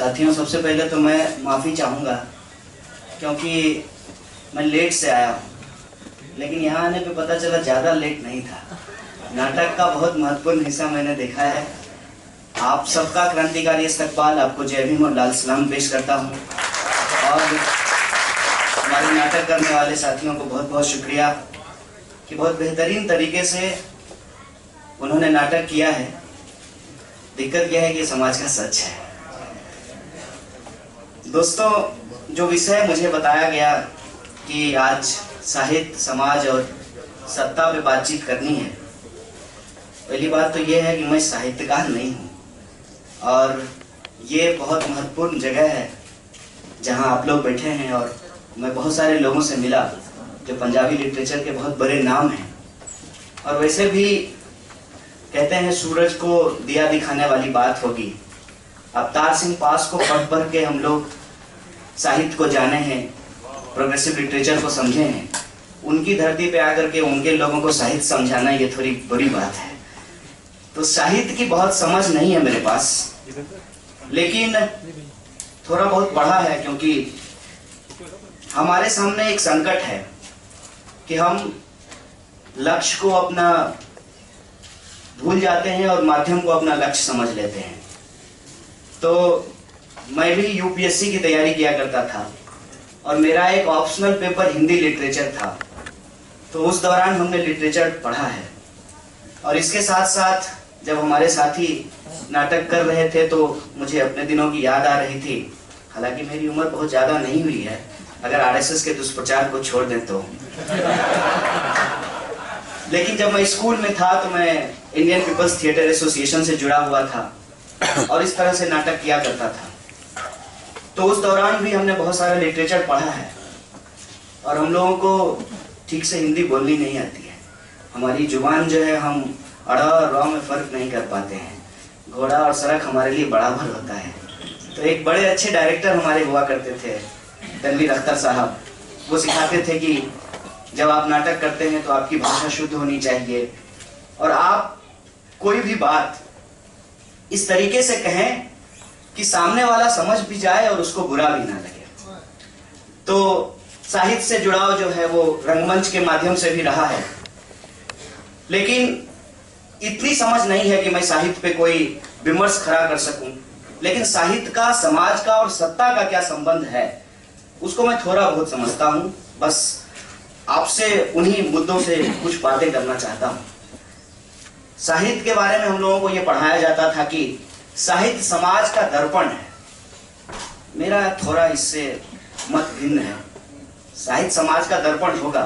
साथियों, सबसे पहले तो मैं माफ़ी चाहूँगा क्योंकि मैं लेट से आया हूँ, लेकिन यहाँ आने पे पता चला ज़्यादा लेट नहीं था। नाटक का बहुत महत्वपूर्ण हिस्सा मैंने देखा है। आप सबका क्रांतिकारी इस्तकबाल, आपको जय भीम और लाल सलाम पेश करता हूँ। और हमारे नाटक करने वाले साथियों को बहुत बहुत शुक्रिया कि बहुत बेहतरीन तरीके से उन्होंने नाटक किया है। दिक्कत यह है कि समाज का सच है। दोस्तों, जो विषय मुझे बताया गया कि आज साहित्य, समाज और सत्ता पे बातचीत करनी है, पहली बात तो ये है कि मैं साहित्यकार नहीं हूँ और ये बहुत महत्वपूर्ण जगह है जहाँ आप लोग बैठे हैं। और मैं बहुत सारे लोगों से मिला जो पंजाबी लिटरेचर के बहुत बड़े नाम हैं, और वैसे भी कहते हैं सूरज को दिया दिखाने वाली बात होगी। अवतार सिंह पास को पढ़ पढ़ के हम लोग साहित्य को जाने हैं, प्रोग्रेसिव लिटरेचर को समझे हैं। उनकी धरती पे आकर के उनके लोगों को साहित्य समझाना ये थोड़ी बड़ी बात है। तो साहित्य की बहुत समझ नहीं है मेरे पास, लेकिन थोड़ा बहुत पढ़ा है, क्योंकि हमारे सामने एक संकट है कि हम लक्ष्य को अपना भूल जाते हैं और माध्यम को अपना लक्ष्य समझ लेते हैं। तो मैं भी यूपीएससी की तैयारी किया करता था और मेरा एक ऑप्शनल पेपर हिंदी लिटरेचर था। तो उस दौरान हमने लिटरेचर पढ़ा है, और इसके साथ साथ जब हमारे साथी नाटक कर रहे थे तो मुझे अपने दिनों की याद आ रही थी। हालांकि मेरी उम्र बहुत ज़्यादा नहीं हुई है, अगर आरएसएस के दुष्प्रचार को छोड़ दें तो। लेकिन जब मैं स्कूल में था तो मैं इंडियन पीपल्स थिएटर एसोसिएशन से जुड़ा हुआ था और इस तरह से नाटक किया करता था। तो उस दौरान भी हमने बहुत सारा लिटरेचर पढ़ा है, और हम लोगों को ठीक से हिंदी बोलनी नहीं आती है। हमारी जुबान जो है, हम अड़ा और रॉ में फ़र्क नहीं कर पाते हैं। घोड़ा और सड़क हमारे लिए बराबर होता है। तो एक बड़े अच्छे डायरेक्टर हमारे हुआ करते थे, तनवीर अख्तर साहब। वो सिखाते थे कि जब आप नाटक करते हैं तो आपकी भाषा शुद्ध होनी चाहिए, और आप कोई भी बात इस तरीके से कहें कि सामने वाला समझ भी जाए और उसको बुरा भी ना लगे। तो साहित्य से जुड़ाव जो है वो रंगमंच के माध्यम से भी रहा है, लेकिन इतनी समझ नहीं है कि मैं साहित्य पे कोई विमर्श खड़ा कर सकूं। लेकिन साहित्य का, समाज का और सत्ता का क्या संबंध है, उसको मैं थोड़ा बहुत समझता हूं। बस आपसे उन्हीं मुद्दों से कुछ बातें करना चाहता हूं। साहित्य के बारे में हम लोगों को यह पढ़ाया जाता था कि साहित्य समाज का दर्पण है। मेरा थोड़ा इससे मत भिन्न है। साहित्य समाज का दर्पण होगा,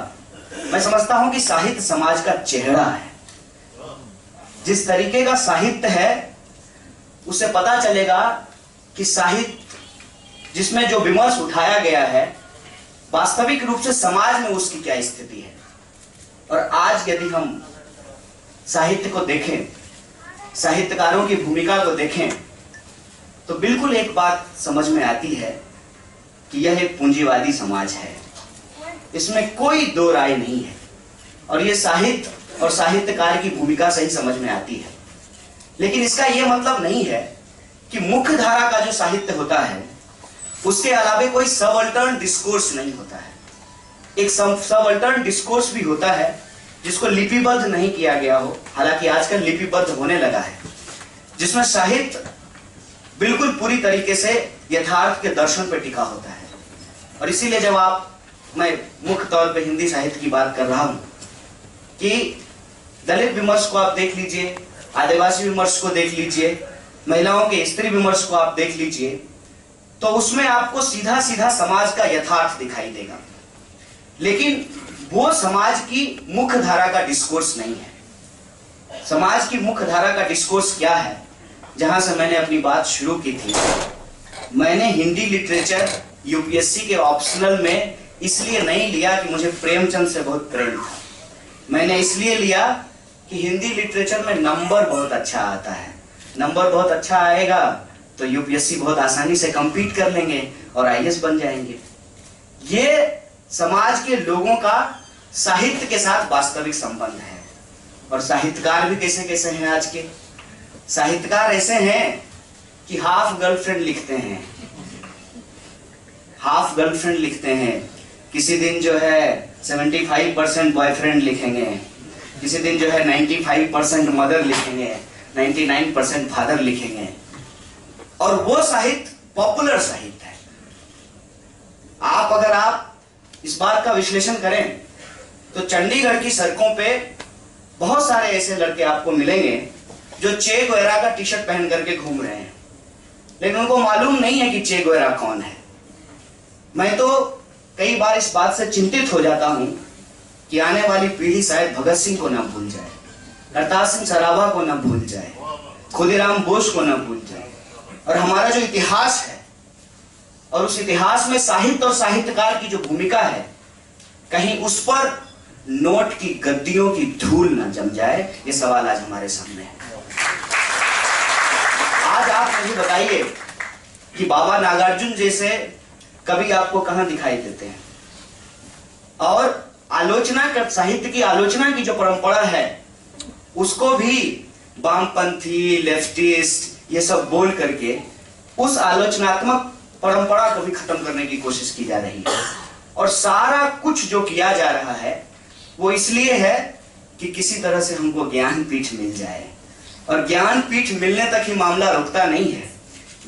मैं समझता हूं कि साहित्य समाज का चेहरा है। जिस तरीके का साहित्य है उससे पता चलेगा कि साहित्य जिसमें जो विमर्श उठाया गया है, वास्तविक रूप से समाज में उसकी क्या स्थिति है। और आज यदि हम साहित्य को देखें, साहित्यकारों की भूमिका को देखें, तो बिल्कुल एक बात समझ में आती है कि यह एक पूंजीवादी समाज है। इसमें कोई दो राय नहीं है, और यह साहित्य और साहित्यकार की भूमिका सही समझ में आती है। लेकिन इसका यह मतलब नहीं है कि मुख्य धारा का जो साहित्य होता है उसके अलावे कोई सबअल्टर्न डिस्कोर्स नहीं होता है। एक सबअल्टर्न डिस्कोर्स भी होता है जिसको लिपिबद्ध नहीं किया गया हो, हालांकि आजकल लिपिबद्ध होने लगा है, जिसमें साहित्य बिल्कुल पूरी तरीके से यथार्थ के दर्शन पर टिका होता है। और इसीलिए जब मैं मुख्य तौर पे हिंदी साहित्य की बात कर रहा हूं कि दलित विमर्श को आप देख लीजिए, आदिवासी विमर्श को देख लीजिए, महिलाओं के स्त्री विमर्श को आप देख लीजिए, तो उसमें आपको सीधा सीधा समाज का यथार्थ दिखाई देगा। लेकिन वो समाज की मुख्य धारा का डिस्कोर्स नहीं है। समाज की मुख्य धारा का डिस्कोर्स क्या है, जहां से मैंने अपनी बात शुरू की थी। मैंने हिंदी लिटरेचर यूपीएससी के ऑप्शनल में इसलिए नहीं लिया कि मुझे प्रेमचंद से बहुत प्रेम था। मैंने इसलिए लिया कि हिंदी लिटरेचर में नंबर बहुत अच्छा आता है। नंबर बहुत अच्छा आएगा तो यूपीएससी बहुत आसानी से compete कर लेंगे और आईएएस बन जाएंगे। ये समाज के लोगों का साहित्य के साथ वास्तविक संबंध है। और साहित्यकार भी कैसे कैसे हैं आज के। साहित्यकार ऐसे हैं कि हाफ गर्लफ्रेंड लिखते हैं, हाफ गर्लफ्रेंड लिखते हैं, किसी दिन जो है 75% बॉयफ्रेंड लिखेंगे, किसी दिन जो है 95% मदर लिखेंगे, 99% फादर लिखेंगे। और वो साहित्य पॉपुलर साहित्य है। अगर आप इस बात का विश्लेषण करें तो चंडीगढ़ की सड़कों पे बहुत सारे ऐसे लड़के आपको मिलेंगे जो चे गुवेरा का टी शर्ट पहन करके घूम रहे हैं, लेकिन उनको मालूम नहीं है कि चे गुवेरा कौन है। मैं तो कई बार इस बात से चिंतित हो जाता हूं कि आने वाली पीढ़ी शायद भगत सिंह को ना भूल जाए, करतार सिंह सराभा को ना भूल जाए, खुदीराम बोस को ना भूल जाए। और हमारा जो इतिहास है और उस इतिहास में साहित्य और साहित्यकार की जो भूमिका है, कहीं उस पर नोट की गद्दियों की धूल ना जम जाए, ये सवाल आज हमारे सामने है। आज आप मुझे बताइए कि बाबा नागार्जुन जैसे कवि आपको कहां दिखाई देते हैं? और आलोचना कर, साहित्य की आलोचना की जो परंपरा है उसको भी वामपंथी, लेफ्टिस्ट ये सब बोल करके उस आलोचनात्मक परंपरा को भी खत्म करने की कोशिश की जा रही है। और सारा कुछ जो किया जा रहा है वो इसलिए है कि किसी तरह से हमको ज्ञानपीठ मिल जाए। और ज्ञानपीठ मिलने तक ही मामला रुकता नहीं है।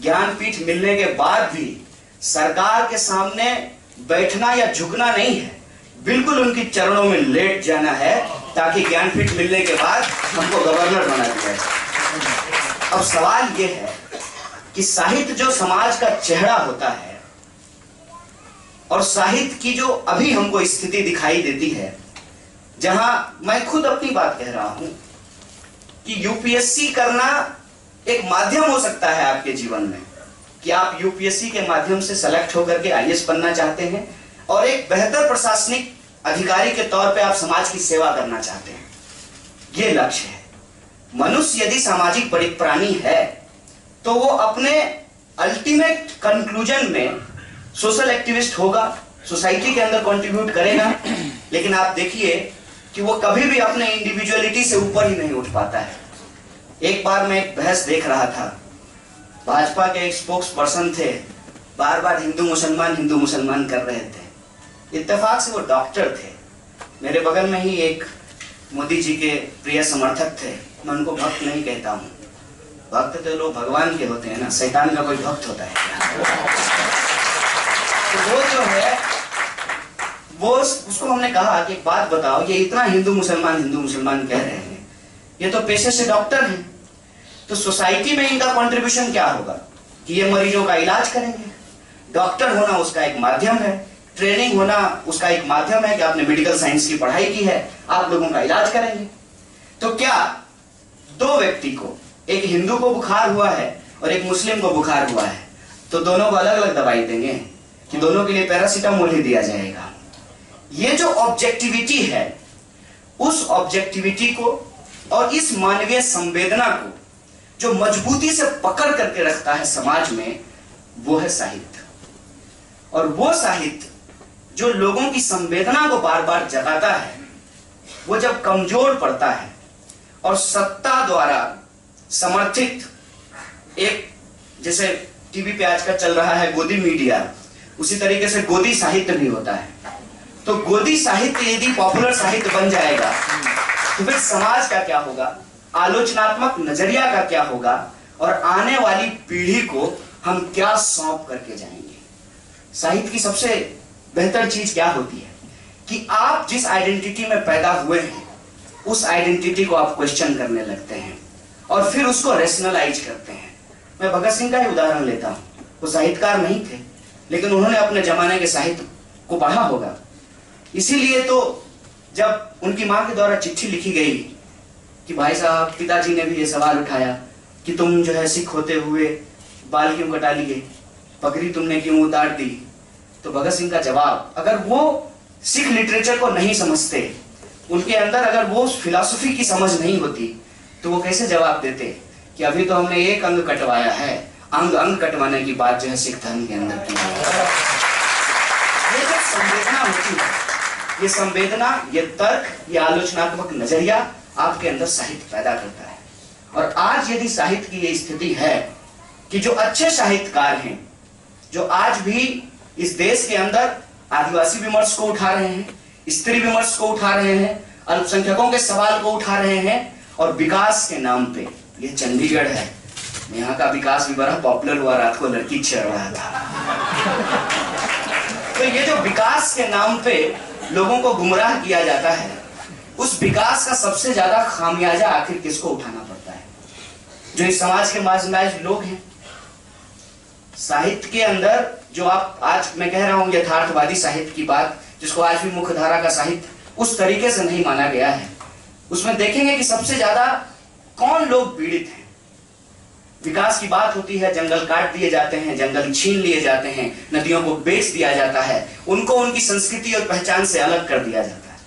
ज्ञानपीठ मिलने के बाद भी सरकार के सामने बैठना या झुकना नहीं है, बिल्कुल उनकी चरणों में लेट जाना है ताकि ज्ञानपीठ मिलने के बाद हमको गवर्नर बना दिया जाए। अब सवाल यह है कि साहित्य जो समाज का चेहरा होता है और साहित्य की जो अभी हमको स्थिति दिखाई देती है, जहां मैं खुद अपनी बात कह रहा हूं कि यूपीएससी करना एक माध्यम हो सकता है आपके जीवन में, कि आप यूपीएससी के माध्यम से सेलेक्ट होकर के आईएएस बनना चाहते हैं और एक बेहतर प्रशासनिक अधिकारी के तौर पे आप समाज की सेवा करना चाहते हैं। ये लक्ष्य है। मनुष्य यदि सामाजिक प्राणी है तो वो अपने अल्टीमेट कंक्लूजन में सोशल एक्टिविस्ट होगा, सोसाइटी के अंदर कंट्रीब्यूट करेगा, लेकिन आप देखिए कि वो कभी भी अपने इंडिविजुअलिटी से ऊपर ही नहीं उठ पाता है। एक बार मैं एक बहस देख रहा था, भाजपा के एक स्पोक्स पर्सन थे, बार बार हिंदू मुसलमान कर रहे थे। इत्तेफाक से वो डॉक्टर थे। मेरे बगल में ही एक मोदी जी के प्रिय समर्थक थे। मैं उनको भक्त नहीं कहता हूँ, भक्त तो लोग भगवान के होते हैं ना, शैतान का कोई भक्त होता है तो वो जो है वो उसको हमने कहा कि एक बात बताओ, ये इतना हिंदू मुसलमान कह रहे हैं, ये तो पेशे से डॉक्टर हैं, तो सोसाइटी में इनका कंट्रीब्यूशन क्या होगा कि ये मरीजों का इलाज करेंगे। डॉक्टर होना उसका एक माध्यम है, ट्रेनिंग होना उसका एक माध्यम है कि आपने मेडिकल साइंस की पढ़ाई की है, आप लोगों का इलाज करेंगे। तो क्या दो व्यक्ति को, एक हिंदू को बुखार हुआ है और एक मुस्लिम को बुखार हुआ है, तो दोनों को अलग अलग दवाई देंगे कि दोनों के लिए पैरासीटामोल ही दिया जाएगा? ये जो ऑब्जेक्टिविटी है, उस ऑब्जेक्टिविटी को और इस मानवीय संवेदना को जो मजबूती से पकड़ करके रखता है समाज में, वो है साहित्य। और वो साहित्य जो लोगों की संवेदना को बार बार जगाता है, वो जब कमजोर पड़ता है और सत्ता द्वारा समर्थित एक, जैसे टीवी पे आजकल चल रहा है गोदी मीडिया, उसी तरीके से गोदी साहित्य भी होता है। तो गोदी साहित्य यदि पॉपुलर साहित्य बन जाएगा तो फिर समाज का क्या होगा, आलोचनात्मक नजरिया का क्या होगा, और आने वाली पीढ़ी को हम क्या सौंप करके जाएंगे। साहित्य की सबसे बेहतर चीज क्या होती है कि आप जिस आइडेंटिटी में पैदा हुए हैं उस आइडेंटिटी को आप क्वेश्चन करने लगते हैं और फिर उसको रेशनलाइज करते हैं। मैं भगत सिंह का ही उदाहरण लेता हूं। वो साहित्यकार नहीं थे, लेकिन उन्होंने अपने जमाने के साहित्य को पढ़ा होगा। इसीलिए तो जब उनकी मां के द्वारा चिट्ठी लिखी गई कि भाई साहब, पिताजी ने भी ये सवाल उठाया कि तुम जो है सिख होते हुए बाल क्यों कटा लिए, पगड़ी तुमने क्यों उतार दी, तो भगत सिंह का जवाब, अगर वो सिख लिटरेचर को नहीं समझते, उनके अंदर अगर वो फिलॉसफी की समझ नहीं होती, तो वो कैसे जवाब देते कि अभी तो हमने एक अंग कटवाया है, अंग अंग कटवाने की बात जो है सिख धर्म के अंदर की है। ये जो संवेदना होती है, ये संवेदना, ये तर्क, ये आलोचनात्मक नजरिया आपके अंदर साहित्य पैदा करता है। और आज यदि साहित्य की ये स्थिति है कि जो अच्छे साहित्यकार हैं, जो आज भी इस देश के अंदर आदिवासी विमर्श को उठा रहे हैं, स्त्री विमर्श को उठा रहे हैं, अल्पसंख्यकों के सवाल को उठा रहे हैं, और विकास के नाम पे, ये चंडीगढ़ है, यहाँ का विकास भी बड़ा पॉपुलर हुआ, रात को लड़की चढ़ रहा था। तो ये जो विकास के नाम पे लोगों को गुमराह किया जाता है, उस विकास का सबसे ज्यादा खामियाजा आखिर किसको उठाना पड़ता है? जो इस समाज के मार्जिनलाइज्ड लोग हैं। साहित्य के अंदर जो आप आज मैं कह रहा हूं यथार्थवादी साहित्य की बात, जिसको आज भी मुख्य धारा का साहित्य उस तरीके से नहीं माना गया है, उसमें देखेंगे कि सबसे ज्यादा कौन लोग पीड़ित हैं। विकास की बात होती है, जंगल काट दिए जाते हैं, जंगल छीन लिए जाते हैं, नदियों को बेच दिया जाता है, उनको उनकी संस्कृति और पहचान से अलग कर दिया जाता है।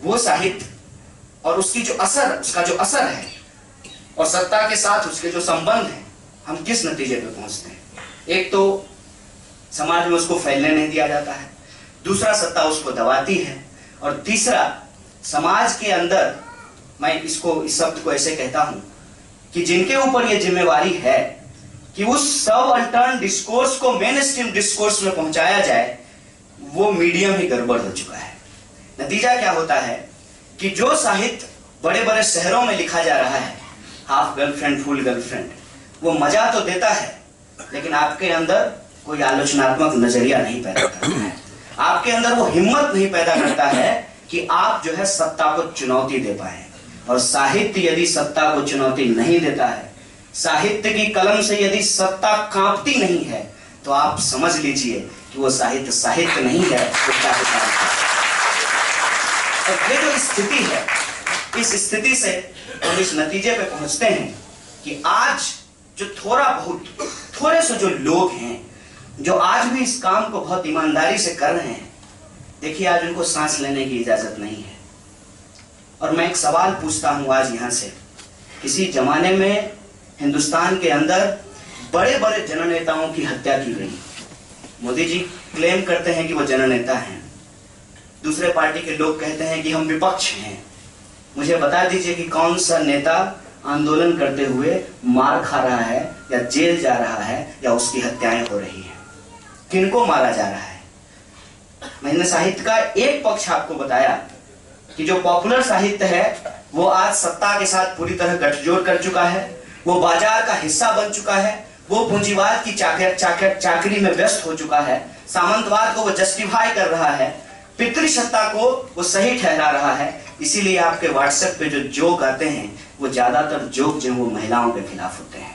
वो साहित्य और उसकी जो असर, उसका जो असर है और सत्ता के साथ उसके जो संबंध हैं, हम किस नतीजे पे पहुंचते हैं? एक तो समाज में उसको फैलने नहीं दिया जाता है, दूसरा सत्ता उसको दबाती है, और तीसरा समाज के अंदर, मैं इसको इस शब्द को ऐसे कहता हूं कि जिनके ऊपर यह जिम्मेवारी है कि उस सब अल्टर्न डिस्कोर्स को मेन स्ट्रीम डिस्कोर्स में पहुंचाया जाए, वो मीडियम ही गड़बड़ हो चुका है। नतीजा क्या होता है कि जो साहित्य बड़े बड़े शहरों में लिखा जा रहा है, हाफ गर्लफ्रेंड फुल गर्लफ्रेंड, वो मजा तो देता है, लेकिन आपके अंदर कोई आलोचनात्मक नजरिया नहीं पैदा करता है, आपके अंदर वो हिम्मत नहीं पैदा करता है कि आप जो है सत्ता को चुनौती दे पाए। और साहित्य यदि सत्ता को चुनौती नहीं देता है, साहित्य की कलम से यदि सत्ता कांपती नहीं है, तो आप समझ लीजिए कि वो साहित्य साहित्य नहीं है, और ये जो स्थिति है, इस स्थिति से हम इस नतीजे पे पहुंचते हैं कि आज जो थोड़े से जो लोग हैं, जो आज भी इस काम को बहुत ईमानदारी से कर रहे हैं, देखिए आज उनको सांस लेने की इजाजत नहीं है। और मैं एक सवाल पूछता हूं आज यहां से, किसी जमाने में हिंदुस्तान के अंदर बड़े बड़े जननेताओं की हत्या की गई। मोदी जी क्लेम करते हैं कि वो जननेता हैं, दूसरे पार्टी के लोग कहते हैं कि हम विपक्ष हैं। मुझे बता दीजिए कि कौन सा नेता आंदोलन करते हुए मार खा रहा है, या जेल जा रहा है, या उसकी हत्याएं हो रही हैं? किनको मारा जा रहा है? मैंने साहित्य का एक पक्ष आपको बताया कि जो पॉपुलर साहित्य है वो आज सत्ता के साथ पूरी तरह गठजोड़ कर चुका है, वो बाजार का हिस्सा बन चुका है, वो पूंजीवाद की चाकरी में व्यस्त हो चुका है, सामंतवाद को वो जस्टिफाई कर रहा है, पितृसत्ता को वो सही ठहरा रहा है। इसीलिए आपके व्हाट्सएप पे जो जोक आते हैं, वो ज्यादातर जोक जो वो महिलाओं के खिलाफ होते हैं।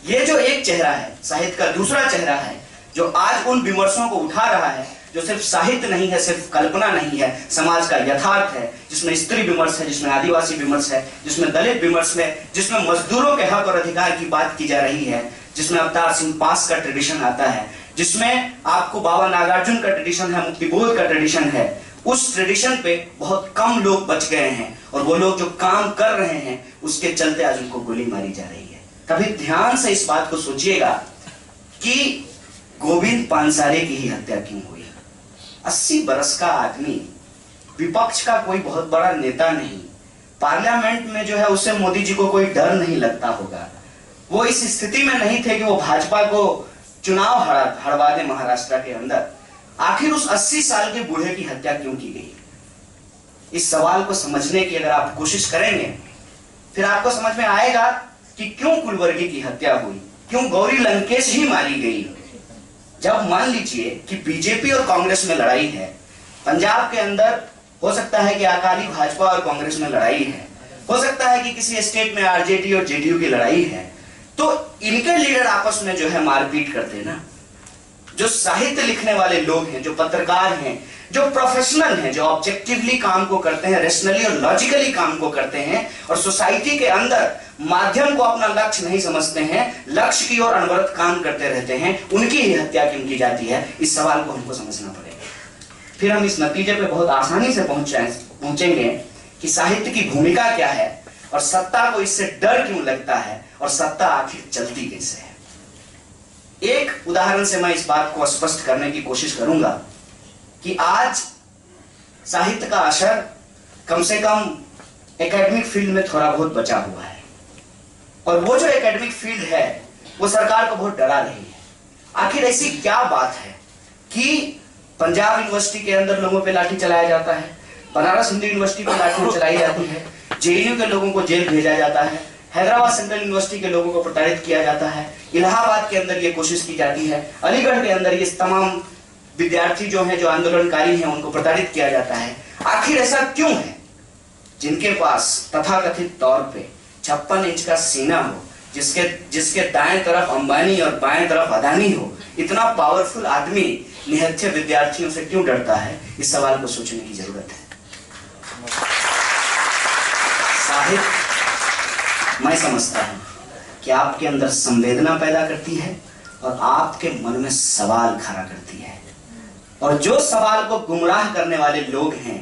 ये जो एक चेहरा है, साहित्य का दूसरा चेहरा है, जो आज उन विमर्शों को उठा रहा है, जो सिर्फ साहित्य नहीं है, सिर्फ कल्पना नहीं है, समाज का यथार्थ है, जिसमें स्त्री विमर्श है, जिसमें आदिवासी विमर्श है, जिसमें दलित विमर्श है, जिसमें मजदूरों के हक और अधिकार की बात की जा रही है, जिसमें अवतार सिंह पास का ट्रेडिशन आता है, जिसमें आपको बाबा नागार्जुन का ट्रेडिशन है, मुक्तिबोध का ट्रेडिशन है। उस ट्रेडिशन पे बहुत कम लोग बच गए हैं, और वो लोग जो काम कर रहे हैं उसके चलते आज उनको गोली मारी जा रही है। कभी ध्यान से इस बात को सोचिएगा कि गोविंद पानसारे की ही हत्या क्यों हुई? 80 बरस का आदमी, विपक्ष का कोई बहुत बड़ा नेता नहीं, पार्लियामेंट में जो है उसे मोदी जी को कोई डर नहीं लगता होगा। वो इस स्थिति में नहीं थे कि वो भाजपा को चुनाव हरवा दे महाराष्ट्र के अंदर। आखिर उस 80 साल के बूढ़े की हत्या क्यों की गई? इस सवाल को समझने की अगर आप कोशिश करेंगे, फिर आपको समझ में आएगा कि क्यों कुलवर्गी की हत्या हुई, क्यों गौरी लंकेश ही मारी गई। जब मान लीजिए कि बीजेपी और कांग्रेस में लड़ाई है, पंजाब के अंदर हो सकता है कि अकाली भाजपा और कांग्रेस में लड़ाई है, हो सकता है कि किसी स्टेट में आरजेडी और जेडीयू की लड़ाई है, तो इनके लीडर आपस में जो है मारपीट करते हैं ना। जो साहित्य लिखने वाले लोग हैं, जो पत्रकार हैं, जो प्रोफेशनल हैं, जो ऑब्जेक्टिवली काम को करते हैं, रेशनली और लॉजिकली काम को करते हैं, और सोसाइटी के अंदर माध्यम को अपना लक्ष्य नहीं समझते हैं, लक्ष्य की ओर अनवरत काम करते रहते हैं, उनकी ही हत्या क्यों की जाती है? इस सवाल को हमको समझना पड़ेगा। फिर हम इस नतीजे पे बहुत आसानी से पहुंचेंगे कि साहित्य की भूमिका क्या है, और सत्ता को इससे डर क्यों लगता है, और सत्ता आखिर चलती कैसे है। एक उदाहरण से मैं इस बात को स्पष्ट करने की कोशिश करूंगा कि आज साहित्य का असर कम से कम एकेडमिक फील्ड में थोड़ा बहुत बचा हुआ है, और वो जो एकेडमिक फील्ड है वो सरकार को बहुत डरा रही है। आखिर ऐसी क्या बात है कि पंजाब यूनिवर्सिटी के अंदर लोगों पे लाठी चलाया जाता है, बनारस हिंदू यूनिवर्सिटी पे लाठी चलाई जाती है, जेएनयू के लोगों को जेल भेजा जाता है, हैदराबाद सेंट्रल यूनिवर्सिटी के लोगों को प्रताड़ित किया जाता है, इलाहाबाद के अंदर ये कोशिश की जाती है, अलीगढ़ के अंदर ये तमाम विद्यार्थी जो हैं, जो आंदोलनकारी हैं, उनको प्रताड़ित किया जाता है। आखिर ऐसा क्यों है? जिनके पास तथाकथित तौर पे 56 इंच का सीना हो, जिसके दाएं तरफ अंबानी और बाएं तरफ अदानी हो, इतना पावरफुल आदमी निहत्थे विद्यार्थियों से क्यों डरता है? इस सवाल को सोचने की जरूरत है। साहित्य, मैं समझता हूं कि आपके अंदर संवेदना पैदा करती है और आपके मन में सवाल खड़ा करती है, और जो सवाल को गुमराह करने वाले लोग हैं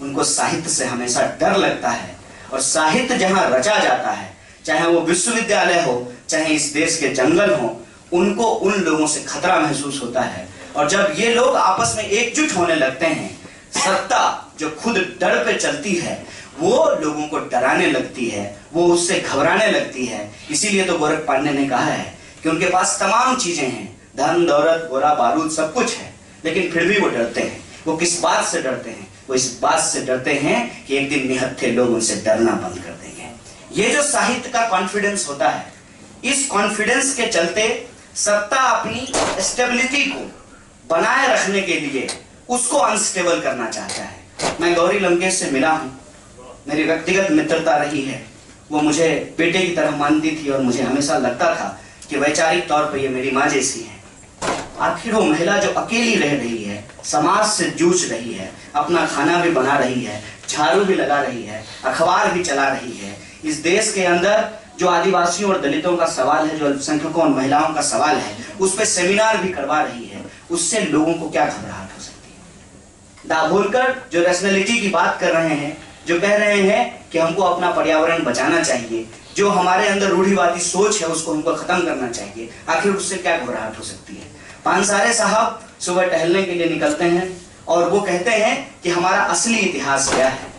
उनको साहित्य से हमेशा डर लगता है। और साहित्य जहां रचा जाता है, चाहे वो विश्वविद्यालय हो, चाहे इस देश के जंगल हो, उनको उन लोगों से खतरा महसूस होता है। और जब ये लोग आपस में एकजुट होने लगते हैं, सत्ता जो खुद डर पे चलती है वो लोगों को डराने लगती है, वो उससे घबराने लगती है। इसीलिए तो गोरख पांडे ने कहा है कि उनके पास तमाम चीजें हैं, धन दौलत गोला बारूद सब कुछ है, लेकिन फिर भी वो डरते हैं। वो किस बात से डरते हैं? वो इस बात से डरते हैं कि एक दिन निहत्थे लोग उनसे डरना बंद कर देंगे। ये जो साहित्य का कॉन्फिडेंस होता है, इस कॉन्फिडेंस के चलते सत्ता अपनी स्टेबिलिटी को बनाए रखने के लिए उसको अनस्टेबल करना चाहता है। मैं गौरी लंकेश से मिला हूं, मेरी व्यक्तिगत मित्रता रही है। वो मुझे बेटे की तरह मानती थी और मुझे हमेशा लगता था कि वैचारिक तौर पर ये मेरी माँ जैसी है। आखिर वो महिला जो अकेली रह रही है, समाज से जूझ रही है, अपना खाना भी बना रही है, झाड़ू भी लगा रही है, अखबार भी चला रही है, इस देश के अंदर जो आदिवासियों और दलितों का सवाल है, जो अल्पसंख्यकों और महिलाओं का सवाल है, उस पर सेमिनार भी करवा रही है, उससे लोगों को क्या घबराहट हो सकती है? दाभोलकर जो रैशनैलिटी की बात कर रहे हैं, जो कह रहे हैं कि हमको अपना पर्यावरण बचाना चाहिए, जो हमारे अंदर रूढ़िवादी सोच है उसको हमको खत्म करना चाहिए, आखिर उससे क्या घबराहट हो सकती है? पानसारे साहब सुबह टहलने के लिए निकलते हैं और वो कहते हैं कि हमारा असली इतिहास क्या है।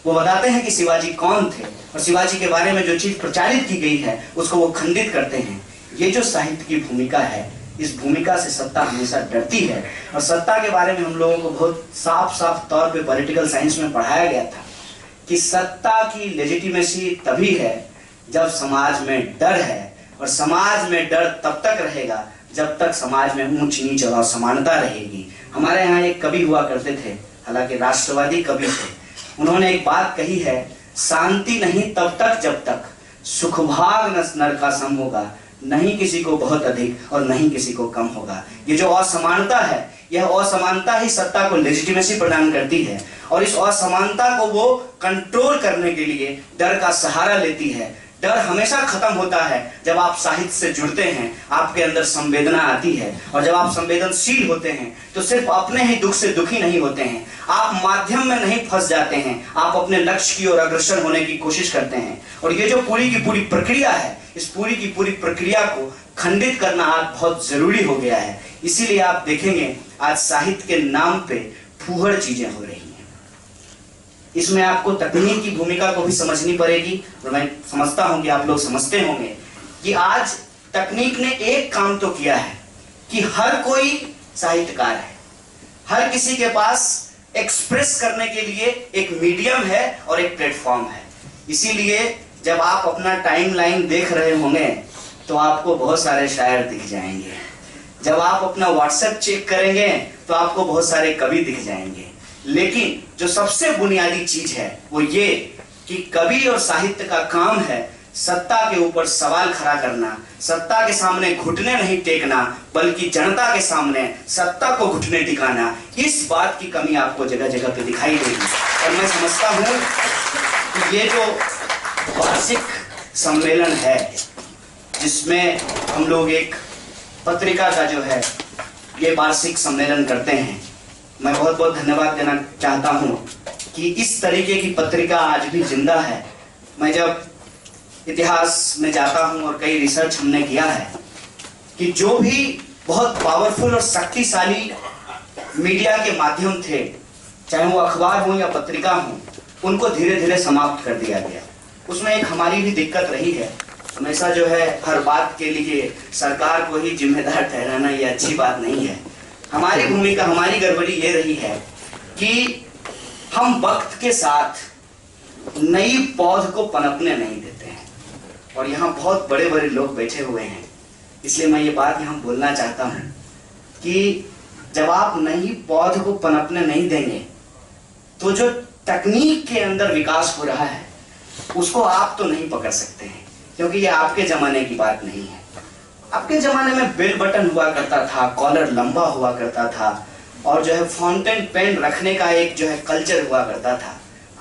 वो बताते हैं कि शिवाजी कौन थे और शिवाजी के बारे में जो चीज प्रचारित की गई है उसको वो खंडित करते हैं। ये जो साहित्य की भूमिका है, इस भूमिका से सत्ता हमेशा डरती है। और सत्ता के बारे में हम लोगों को बहुत साफ साफ तौर पे पॉलिटिकल साइंस में पढ़ाया गया था कि सत्ता की लेजिटिमेसी तभी है जब समाज में डर है, और समाज में डर तब तक रहेगा जब तक समाज में ऊंच नीच और असमानता रहेगी। हमारे यहाँ एक कवि हुआ करते थे, हालांकि राष्ट्रवादी कवि थे, उन्होंने एक बात कही है, शांति नहीं तब तक जब तक सुखभाग न नर का सम होगा, नहीं किसी को बहुत अधिक और नहीं किसी को कम होगा। ये जो असमानता है, यह असमानता ही सत्ता को लेजिटिमेसी प्रदान करती है, और इस असमानता को वो कंट्रोल करने के लिए डर का सहारा लेती है। डर हमेशा खत्म होता है जब आप साहित्य से जुड़ते हैं, आपके अंदर संवेदना आती है, और जब आप संवेदनशील होते हैं तो सिर्फ अपने ही दुख से दुखी नहीं होते हैं, आप माध्यम में नहीं फंस जाते हैं, आप अपने लक्ष्य की ओर अग्रसर होने की कोशिश करते हैं। और ये जो पूरी की पूरी प्रक्रिया है, इस पूरी की पूरी प्रक्रिया को खंडित करना आज बहुत जरूरी हो गया है। इसीलिए आप देखेंगे आज साहित्य के नाम पे फूहड़ चीजें हो रही हैं। इसमें आपको तकनीक की भूमिका को भी समझनी पड़ेगी, और मैं समझता हूं कि आप लोग समझते होंगे कि आज तकनीक ने एक काम तो किया है कि हर कोई साहित्यकार है, हर किसी के पास एक्सप्रेस करने के लिए एक मीडियम है और एक प्लेटफॉर्म है। इसीलिए जब आप अपना टाइमलाइन देख रहे होंगे तो आपको बहुत सारे शायर दिख जाएंगे, जब आप अपना व्हाट्सएप चेक करेंगे तो आपको बहुत सारे कवि दिख जाएंगे। लेकिन जो सबसे बुनियादी चीज है वो ये कि कवि और साहित्य का काम है सत्ता के ऊपर सवाल खड़ा करना, सत्ता के सामने घुटने नहीं टेकना, बल्कि जनता के सामने सत्ता को घुटने टिकाना। इस बात की कमी आपको जगह जगह पे दिखाई देगी। और मैं समझता हूं कि ये जो वार्षिक सम्मेलन है, जिसमें हम लोग एक पत्रिका का जो है ये वार्षिक सम्मेलन करते हैं, मैं बहुत बहुत धन्यवाद देना चाहता हूं कि इस तरीके की पत्रिका आज भी जिंदा है। मैं जब इतिहास में जाता हूं और कई रिसर्च हमने किया है कि जो भी बहुत पावरफुल और शक्तिशाली मीडिया के माध्यम थे, चाहे वो अखबार हो या पत्रिका हो, उनको धीरे धीरे समाप्त कर दिया गया। उसमें एक हमारी भी दिक्कत रही है हमेशा जो है हर बात के लिए सरकार को ही जिम्मेदार ठहराना ये अच्छी बात नहीं है। हमारी भूमिका, हमारी गड़बड़ी ये रही है कि हम वक्त के साथ नई पौध को पनपने नहीं देते हैं। और यहाँ बहुत बड़े बड़े लोग बैठे हुए हैं, इसलिए मैं ये बात यहाँ बोलना चाहता हूँ कि जब आप नई पौध को पनपने नहीं देंगे तो जो तकनीक के अंदर विकास हो रहा है उसको आप तो नहीं पकड़ सकते हैं, क्योंकि ये आपके जमाने की बात नहीं है। आपके जमाने में बेल बटन हुआ करता था, कॉलर लंबा हुआ करता था, और जो है फाउंटेन पेन रखने का एक जो है कल्चर हुआ करता था।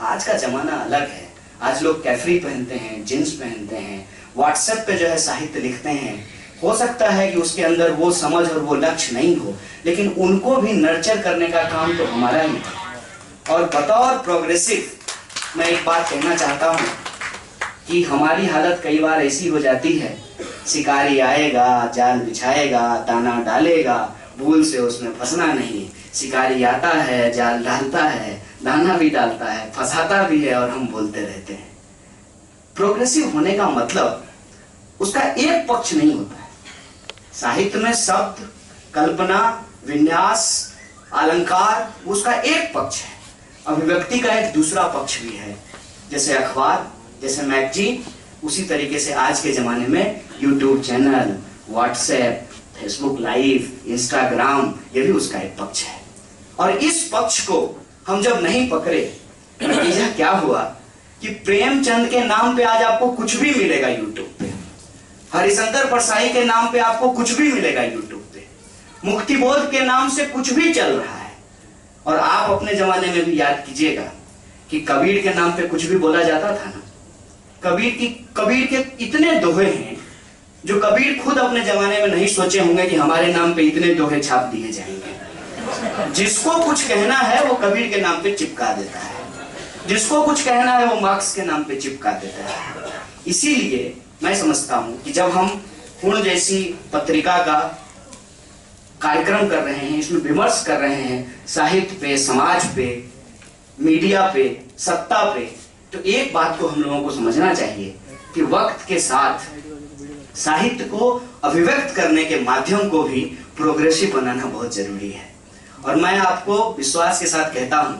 आज का जमाना अलग है। आज लोग कैफरी पहनते हैं, जींस पहनते हैं, व्हाट्सएप पे जो है साहित्य लिखते हैं। हो सकता है कि उसके अंदर वो समझ और वो लक्ष्य नहीं हो, लेकिन उनको भी नर्चर करने का काम तो हमारा ही है। और बतौर प्रोग्रेसिव मैं एक बात कहना चाहता हूँ कि हमारी हालत कई बार ऐसी हो जाती है, शिकारी आएगा, जाल बिछाएगा, दाना डालेगा, भूल से उसमें फंसना नहीं। शिकारी आता है, जाल डालता है, दाना भी डालता है, फंसाता भी है, और हम बोलते रहते हैं। प्रोग्रेसिव होने का मतलब उसका एक पक्ष नहीं होता है। साहित्य में शब्द, कल्पना, विन्यास, अलंकार उसका एक पक्ष है, अभिव्यक्ति का एक दूसरा पक्ष भी है। जैसे अखबार, जैसे मैगजीन, उसी तरीके से आज के जमाने में YouTube channel, WhatsApp, Facebook live, Instagram, ये भी उसका एक पक्ष है। और इस पक्ष को हम जब नहीं पकड़े, नतीजा क्या हुआ कि प्रेमचंद के नाम पे आज आपको कुछ भी मिलेगा यूट्यूब पे, हरिशंकर परसाई के नाम पे आपको कुछ भी मिलेगा यूट्यूब पे, मुक्तिबोध के नाम से कुछ भी चल रहा है। और आप अपने जमाने में भी याद कीजिएगा कि कबीर के नाम पे कुछ भी बोला जाता था ना। कबीर के इतने दोहे हैं जो कबीर खुद अपने जमाने में नहीं सोचे होंगे कि हमारे नाम पे इतने दोहे छाप दिए जाएंगे। जिसको कुछ कहना है वो कबीर के नाम पे चिपका देता है, जिसको कुछ कहना है वो मार्क्स के नाम पे चिपका देता है। इसीलिए मैं समझता हूं कि जब हम पूर्ण जैसी पत्रिका का कार्यक्रम कर रहे हैं, इसमें विमर्श कर रहे हैं साहित्य पे, समाज पे, मीडिया पे, सत्ता पे, तो एक बात को हम लोगों को समझना चाहिए कि वक्त के साथ साहित्य को अभिव्यक्त करने के माध्यम को भी प्रोग्रेसिव बनाना बहुत जरूरी है। और मैं आपको विश्वास के साथ कहता हूं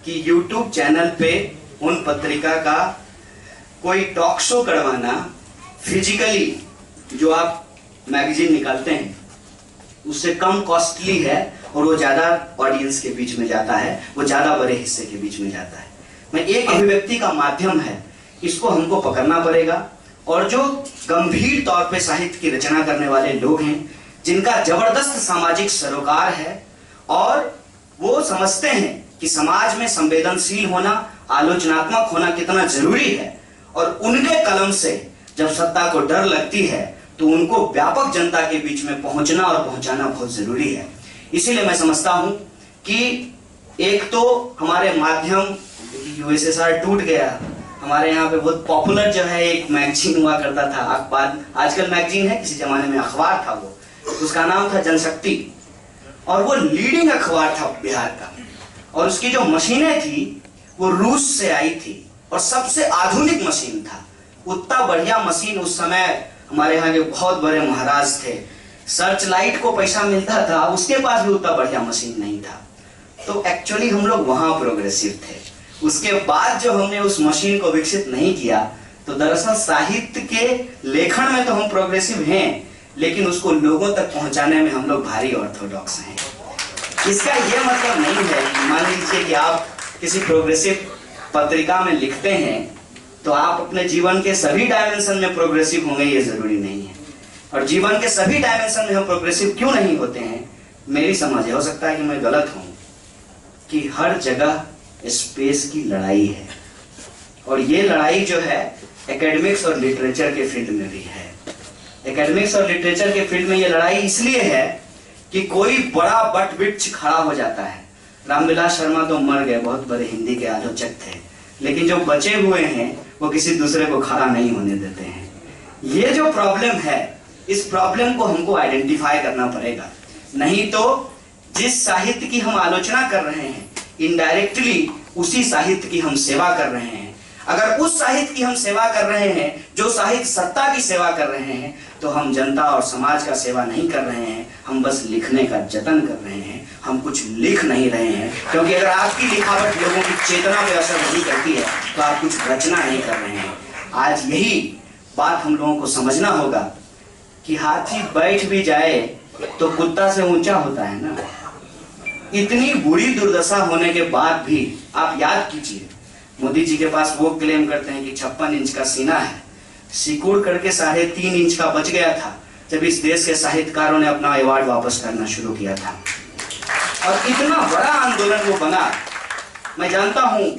कि YouTube चैनल पे उन पत्रिका का कोई टॉक शो करवाना, फिजिकली जो आप मैगजीन निकालते हैं उससे कम कॉस्टली है, और वो ज्यादा ऑडियंस के बीच में जाता है, वो ज्यादा बड़े हिस्से के बीच में जाता है। मैं एक अभिव्यक्ति का माध्यम है, इसको हमको पकड़ना पड़ेगा। और जो गंभीर तौर पे साहित्य की रचना करने वाले लोग हैं, जिनका जबरदस्त सामाजिक सरोकार है और वो समझते हैं कि समाज में संवेदनशील होना, आलोचनात्मक होना कितना जरूरी है, और उनके कलम से जब सत्ता को डर लगती है तो उनको व्यापक जनता के बीच में पहुंचना और पहुंचाना बहुत जरूरी है। इसीलिए मैं समझता हूं कि एक तो हमारे माध्यम, यूएसएसआर टूट गया, हमारे यहाँ पे बहुत पॉपुलर जो है एक मैगजीन हुआ करता था, अखबार, आजकल मैगजीन है, किसी जमाने में अखबार था, वो उसका नाम था जनशक्ति, और वो लीडिंग अखबार था बिहार का। और उसकी जो मशीनें थी वो रूस से आई थी, और सबसे आधुनिक मशीन था। उतना बढ़िया मशीन उस समय हमारे यहाँ के बहुत बड़े महाराज थे, सर्च लाइट को पैसा मिलता था, उसके पास भी उतना बढ़िया मशीन नहीं था। तो एक्चुअली हम लोग वहां प्रोग्रेसिव थे। उसके बाद जो हमने उस मशीन को विकसित नहीं किया, तो दरअसल साहित्य के लेखन में तो हम प्रोग्रेसिव हैं, लेकिन उसको लोगों तक पहुंचाने में हम लोग भारी ऑर्थोडॉक्स हैं। इसका यह मतलब नहीं है कि मान लीजिए कि आप किसी प्रोग्रेसिव पत्रिका में लिखते हैं तो आप अपने जीवन के सभी डायमेंशन में प्रोग्रेसिव होंगे, ये जरूरी नहीं है। और जीवन के सभी डायमेंशन में हम प्रोग्रेसिव क्यों नहीं होते हैं, मेरी समझ है, हो सकता है कि मैं गलत हूं, कि हर जगह स्पेस की लड़ाई है। और ये लड़ाई जो है एकेडमिक्स और लिटरेचर के फील्ड में भी है। एकेडमिक्स और लिटरेचर के फील्ड में ये लड़ाई इसलिए है कि कोई बड़ा बट वृक्ष खड़ा हो जाता है। रामविलास शर्मा तो मर गए, बहुत बड़े हिंदी के आलोचक थे, लेकिन जो बचे हुए हैं वो किसी दूसरे को खड़ा नहीं होने देते हैं। ये जो प्रॉब्लम है, इस प्रॉब्लम को हमको आइडेंटिफाई करना पड़ेगा, नहीं तो जिस साहित्य की हम आलोचना कर रहे हैं, इनडायरेक्टली उसी साहित्य की हम सेवा कर रहे हैं। अगर उस साहित्य की हम सेवा कर रहे हैं जो साहित्य सत्ता की सेवा कर रहे हैं, तो हम जनता और समाज का सेवा नहीं कर रहे हैं, हम बस लिखने का जतन कर रहे हैं, हम कुछ लिख नहीं रहे हैं। क्योंकि अगर आपकी लिखावट लोगों की चेतना पर असर नहीं करती है तो आप कुछ रचना नहीं कर रहे हैं। आज यही बात हम लोगों को समझना होगा कि हाथी बैठ भी जाए तो कुत्ता से ऊंचा होता है ना। इतनी बुरी दुर्दशा होने के बाद भी आप याद कीजिए, मोदी जी के पास वो क्लेम करते हैं कि 56 इंच का सीना है, सिकुड़ करके 3.5 इंच का बच गया था जब इस देश के साहित्यकारों ने अपना अवार्ड वापस करना शुरू किया था। और इतना बड़ा आंदोलन वो बना। मैं जानता हूं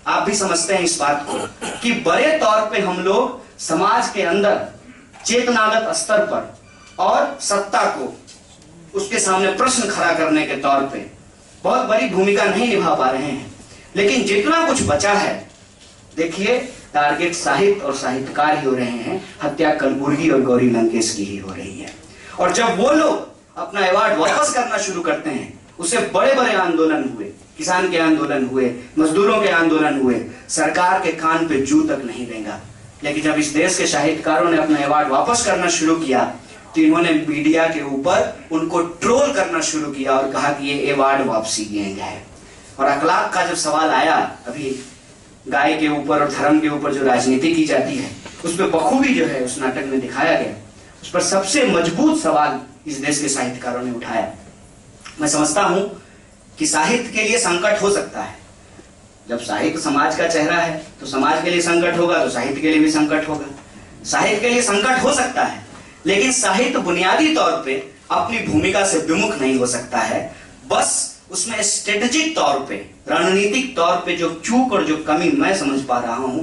आप भी समझते हैं इस बात को कि बड़े तौर पे हम लोग समाज के अंदर चेतनागत स्तर पर और सत्ता को उसके सामने प्रश्न खड़ा करने के तौर पे बहुत बड़ी भूमिका नहीं निभा पा रहे हैं। लेकिन जितना कुछ बचा है, देखिए टारगेट साहित्य और साहित्यकार ही हो रहे हैं, हत्या कलबुर्गी और गौरी लंकेश की ही हो रही है। और जब वो लोग अपना अवार्ड वापस करना शुरू करते हैं, उससे बड़े बड़े आंदोलन हुए, किसान के आंदोलन हुए, मजदूरों के आंदोलन हुए, सरकार के कान पे जू तक नहीं देगा। लेकिन जब इस देश के साहित्यकारों ने अपना अवार्ड वापस करना शुरू किया तो इन्होंने मीडिया के ऊपर उनको ट्रोल करना शुरू किया और कहा कि ये अवार्ड वापसी गैंग है। और अखलाक का जब सवाल आया, अभी गाय के ऊपर और धर्म के ऊपर जो राजनीति की जाती है उस पर बखूबी जो है उस नाटक में दिखाया गया, उस पर सबसे मजबूत सवाल इस देश के साहित्यकारों ने उठाया। मैं समझता हूं कि साहित्य के लिए संकट हो सकता है। जब साहित्य समाज का चेहरा है तो समाज के लिए संकट होगा, तो साहित्य के लिए भी संकट होगा। साहित्य के लिए संकट हो सकता है, लेकिन साहित्य बुनियादी तौर पे अपनी भूमिका से विमुख नहीं हो सकता है। बस उसमें स्ट्रेटेजिक तौर पे, रणनीतिक तौर पे जो चूक और जो कमी मैं समझ पा रहा हूं,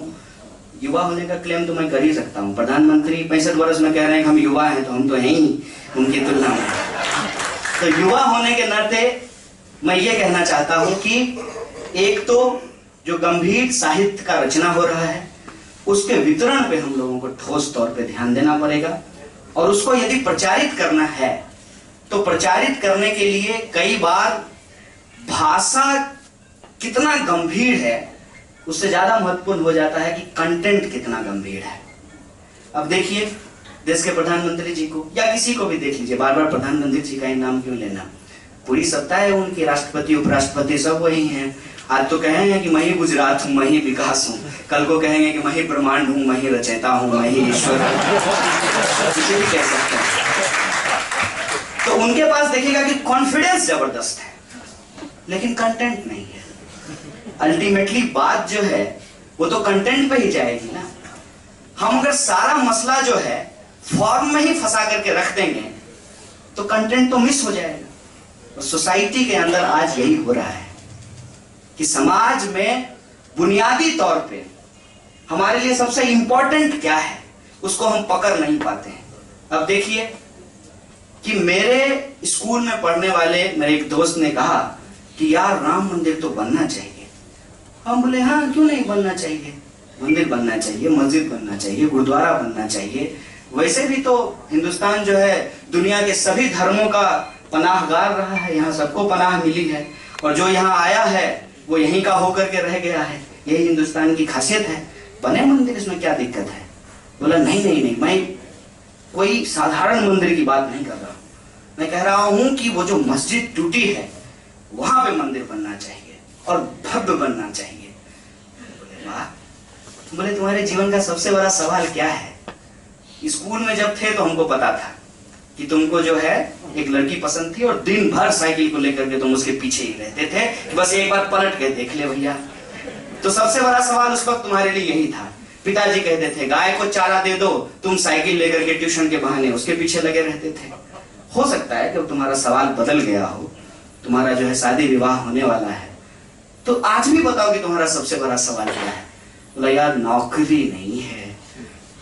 युवा होने का क्लेम तो मैं कर ही सकता हूं। प्रधानमंत्री 65 वर्ष में कह रहे हैं कि हम युवा हैं, तो हम तो हैं ही उनकी तुलना में। तो युवा होने के नाते मैं ये कहना चाहता हूं कि एक तो जो गंभीर साहित्य का रचना हो रहा है उसके वितरण पे हम लोगों को ठोस तौर पे ध्यान देना पड़ेगा। और उसको यदि प्रचारित करना है तो प्रचारित करने के लिए कई बार भाषा कितना गंभीर है उससे ज्यादा महत्वपूर्ण हो जाता है कि कंटेंट कितना गंभीर है। अब देखिए देश के प्रधानमंत्री जी को या किसी को भी देख लीजिए, बार बार प्रधानमंत्री जी का ही नाम क्यों लेना, पूरी सत्ता है उनकी, राष्ट्रपति उपराष्ट्रपति सब वही हैं। आज तो कहे हैं कि मैं ही गुजरात हूं, मैं ही विकास हूं, कल को कहेंगे कि मैं ही ब्रह्मांड हूं, मैं ही रचयिता हूं, मैं ही ईश्वर हूं, किसी भी कह सकते हैं। तो उनके पास देखिएगा कि कॉन्फिडेंस जबरदस्त है, लेकिन कंटेंट नहीं है। अल्टीमेटली बात जो है वो तो कंटेंट पे ही जाएगी ना। हम अगर सारा मसला जो है फॉर्म में ही फंसा करके रख देंगे तो कंटेंट तो मिस हो जाएगा। और सोसाइटी के अंदर आज यही हो रहा है कि समाज में बुनियादी तौर पे हमारे लिए सबसे इंपॉर्टेंट क्या है उसको हम पकड़ नहीं पाते हैं। अब देखिए कि मेरे स्कूल में पढ़ने वाले मेरे एक दोस्त ने कहा कि यार राम मंदिर तो बनना चाहिए। हम बोले हाँ क्यों नहीं बनना चाहिए, मंदिर बनना चाहिए, मस्जिद बनना चाहिए, गुरुद्वारा बनना चाहिए। वैसे भी तो हिंदुस्तान जो है दुनिया के सभी धर्मों का पनाहगार रहा है, यहाँ सबको पनाह मिली है और जो यहाँ आया है वो यहीं का होकर के रह गया है, यही हिंदुस्तान की खासियत है। बने मंदिर, इसमें क्या दिक्कत है। बोला नहीं नहीं नहीं, मैं कोई साधारण मंदिर की बात नहीं कर रहा हूँ, मैं कह रहा हूँ कि वो जो मस्जिद टूटी है वहां पे मंदिर बनना चाहिए और भव्य बनना चाहिए। बोले वाह, बोले तुम्हारे जीवन का सबसे बड़ा सवाल क्या है। स्कूल में जब थे तो हमको पता था कि तुमको जो है एक लड़की पसंद थी और दिन भर साइकिल को लेकर के तुम उसके पीछे ही रहते थे कि बस एक बार पलट के देख ले भैया। तो सबसे बड़ा सवाल उस वक्त तुम्हारे लिए यही था। पिताजी कहते थे गाय को चारा दे दो, तुम साइकिल लेकर के ट्यूशन के बहाने उसके पीछे लगे रहते थे। हो सकता है कि तुम्हारा सवाल बदल गया हो, तुम्हारा जो है शादी विवाह होने वाला है, तो आज भी बताओ कि तुम्हारा सबसे बड़ा सवाल क्या है। बोला यार नौकरी नहीं है।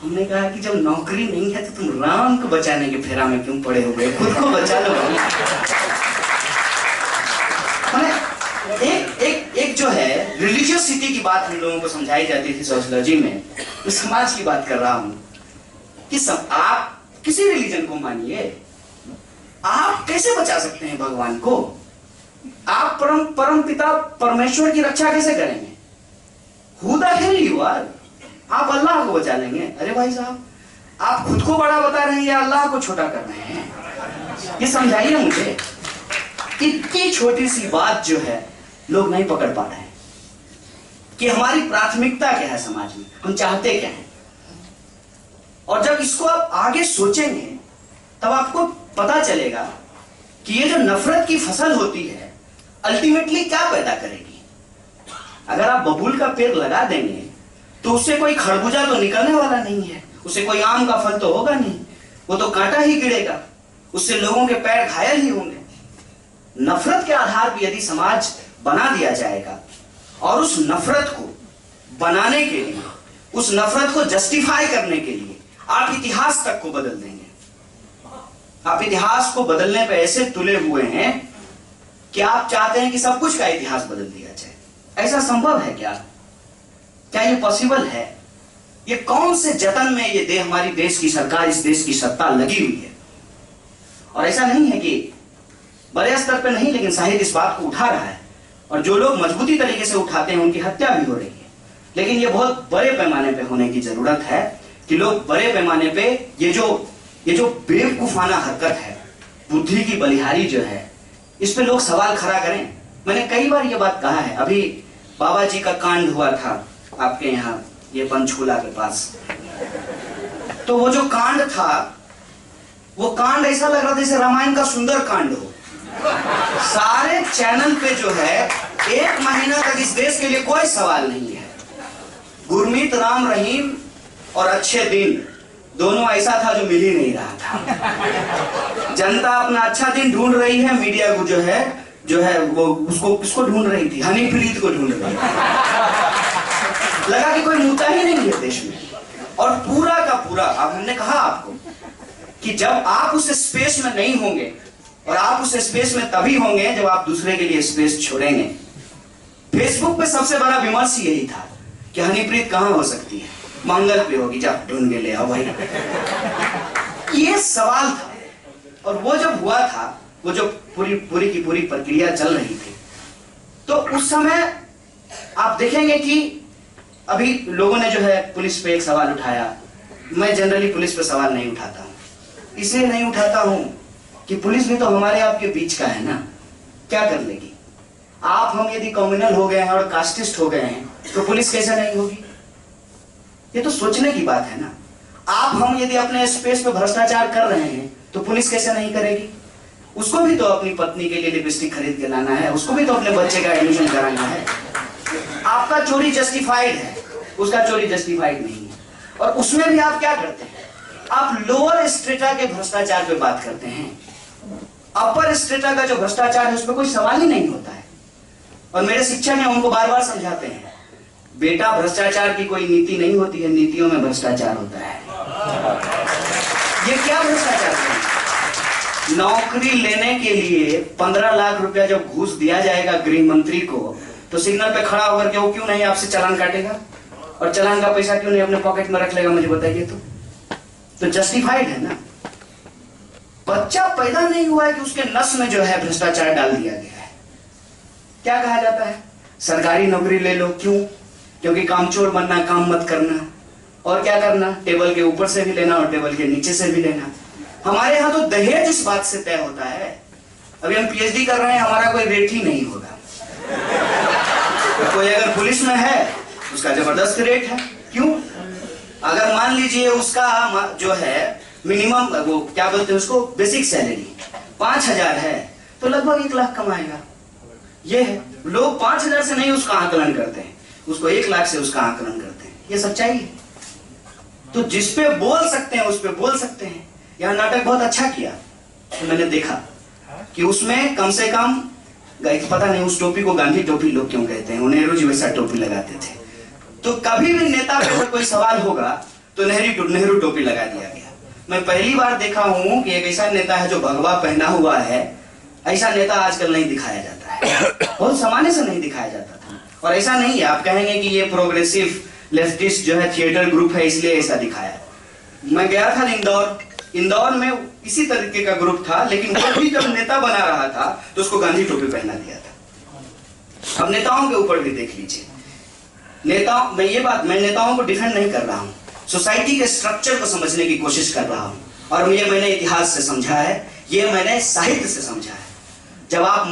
हमने कहा कि जब नौकरी नहीं है तो तुम राम को बचाने के फेरा में क्यों पड़े हुए, खुद को बचा लो। एक जो है रिलीजियसिटी की बात हम लोगों को समझाई जाती थी सोशियोलॉजी में, मैं समाज की बात कर रहा हूं कि आप किसी रिलीजन को मानिए, आप कैसे बचा सकते हैं भगवान को। आप परम पिता परमेश्वर की रक्षा कैसे करेंगे। Who the hell you are? आप अल्लाह को बचा लेंगे? अरे भाई साहब, आप खुद को बड़ा बता रहे हैं या अल्लाह को छोटा कर रहे हैं? ये समझाइए मुझे। इतनी छोटी सी बात जो है लोग नहीं पकड़ पा रहे हैं कि हमारी प्राथमिकता क्या है समाज में, हम चाहते क्या हैं। और जब इसको आप आगे सोचेंगे तब आपको पता चलेगा कि ये जो नफरत की फसल होती है अल्टीमेटली क्या पैदा करेगी। अगर आप बबूल का पेड़ लगा देंगे तो उससे कोई खरबूजा तो निकलने वाला नहीं है, उससे कोई आम का फल तो होगा नहीं, वो तो कांटा ही गिरेगा, उससे लोगों के पैर घायल ही होंगे। नफरत के आधार पर यदि समाज बना दिया जाएगा और उस नफरत को बनाने के लिए, उस नफरत को जस्टिफाई करने के लिए आप इतिहास तक को बदल देंगे। आप इतिहास को बदलने पे ऐसे तुले हुए हैं कि आप चाहते हैं कि सब कुछ का इतिहास बदल दिया जाए। ऐसा संभव है क्या? क्या ये पॉसिबल है? ये कौन से जतन में ये हमारी देश की सरकार, इस देश की सत्ता लगी हुई है? और ऐसा नहीं है कि बड़े स्तर पे नहीं, लेकिन साहित्य इस बात को उठा रहा है और जो लोग मजबूती तरीके से उठाते हैं उनकी हत्या भी हो रही है। लेकिन ये बहुत बड़े पैमाने पे होने की जरूरत है कि लोग बड़े पैमाने पे ये जो बेवकूफाना हरकत है, बुद्धि की बलिहारी जो है, इस पे लोग सवाल खड़ा करें। मैंने कई बार ये बात कहा है। अभी बाबा जी का कांड हुआ था आपके यहाँ, ये पंचकूला के पास, तो वो जो कांड था, वो कांड ऐसा लग रहा था जैसे रामायण का सुंदर कांड हो। सारे चैनल पे जो है 1 महीना तक इस देश के लिए कोई सवाल नहीं है। गुरमीत राम रहीम और अच्छे दिन दोनों ऐसा था जो मिल ही नहीं रहा था। जनता अपना अच्छा दिन ढूंढ रही है, मीडिया को जो है वो उसको ढूंढ रही थी, हनीप्रीत को ढूंढ रही थी। लगा कि कोई मुद्दा ही नहीं है देश में। और पूरा का पूरा, अब हमने कहा आपको कि जब आप उस स्पेस में नहीं होंगे, और आप उस स्पेस में तभी होंगे जब आप दूसरे के लिए स्पेस छोड़ेंगे। फेसबुक पे सबसे बड़ा विमर्श यही था कि हनीप्रीत कहां हो सकती है, मंगल पे होगी, जा ढूंढ के ले आओ भाई। ये सवाल था। और वो जब हुआ था, वो जो पूरी की पूरी प्रक्रिया चल रही थी, तो उस समय आप देखेंगे कि अभी लोगों ने जो है पुलिस पे एक सवाल उठाया। मैं जनरली पुलिस पे सवाल नहीं उठाता हूं, इसलिए नहीं उठाता हूं कि पुलिस भी तो हमारे आपके बीच का है ना। क्या कर लेगी? आप हम यदि कम्युनल हो गए हैं और कास्टिस्ट हो गए हैं तो पुलिस कैसे नहीं होगी? ये तो सोचने की बात है ना। आप हम यदि अपने स्पेस पे भ्रष्टाचार कर रहे हैं तो पुलिस कैसे नहीं करेगी? उसको भी तो अपनी पत्नी के लिए लिपस्टिक खरीद के लाना है, उसको भी तो अपने बच्चे का एडमिशन कराना है। आपका चोरी जस्टिफाइड है, उसका चोरी जस्टिफाइड नहीं है। और उसमें भी आप क्या करते हैं? आप लोअर स्ट्रेटा के भ्रष्टाचार पे बात करते हैं। अपर स्ट्रेटा का जो भ्रष्टाचार है उस पर कोई सवाल ही नहीं होता है। और मेरे शिक्षक हैं उनको बार बार समझाते हैं, बेटा भ्रष्टाचार की कोई नीति नहीं होती है, नीतियों में भ्रष्टाचार होता है। ये क्या भ्रष्टाचार है? नौकरी लेने के लिए 15 लाख रुपया जब घूस दिया जाएगा गृह मंत्री को, तो सिग्नल पे खड़ा होकर के वो क्यों नहीं आपसे चालान काटेगा? और चालान का पैसा क्यों नहीं अपने पॉकेट में रख लेगा? मुझे बताइए। तो जस्टिफाइड है ना। बच्चा पैदा नहीं हुआ है कि उसके नस में जो है भ्रष्टाचार डाल दिया गया है। क्या कहा जाता है? सरकारी नौकरी ले लो। क्यों? क्योंकि कामचोर बनना, काम मत करना। और क्या करना? टेबल के ऊपर से भी लेना और टेबल के नीचे से भी लेना। हमारे यहाँ तो दहेज इस बात से तय होता है। अभी हम पीएचडी कर रहे हैं, हमारा कोई रेट ही नहीं होगा। कोई अगर पुलिस में है उसका जबरदस्त रेट है। क्यों? अगर मान लीजिए उसका जो है मिनिमम, वो क्या बोलते हैं उसको, बेसिक सैलरी 5000 है, तो लगभग 1 लाख कमाएगा। ये है, लोग 5000 से नहीं उसका आकलन करते हैं, उसको 1 लाख से उसका आकलन करते हैं। ये सच्चाई है। तो जिस पे बोल सकते हैं उस पे बोल सकते हैं। यह नाटक बहुत अच्छा किया, तो मैंने देखा कि उसमें कम से कम, पता नहीं उस टोपी को गांधी टोपी लोग क्यों कहते हैं, नेहरू जी वैसा टोपी लगाते थे। तो कभी भी नेता पे अगर कोई सवाल होगा तो नेहरू टोपी लगा दिया गया। मैं पहली बार देखा हूं कि एक ऐसा नेता है जो भगवा पहना हुआ है। ऐसा नेता आजकल नहीं दिखाया जाता है, बहुत सामान्य से नहीं दिखाया जाता था। और ऐसा नहीं है आप कहेंगे कि ये प्रोग्रेसिव लेफ्टिस्ट जो है थिएटर ग्रुप है इसलिए ऐसा दिखाया। मैं गया था इंदौर में इसी तरीके का ग्रुप था, लेकिन वो भी जब नेता बना रहा था तो उसको गांधी टोपी पहना दिया था। अब नेताओं के ऊपर भी देख लीजिए, मैं नेताओं को डिफेंड नहीं कर रहा हूँ, सोसाइटी के स्ट्रक्चर को समझने की कोशिश कर रहा हूँ। और ये मैंने इतिहास से समझा है, ये मैंने साहित्य से समझा है। जब आप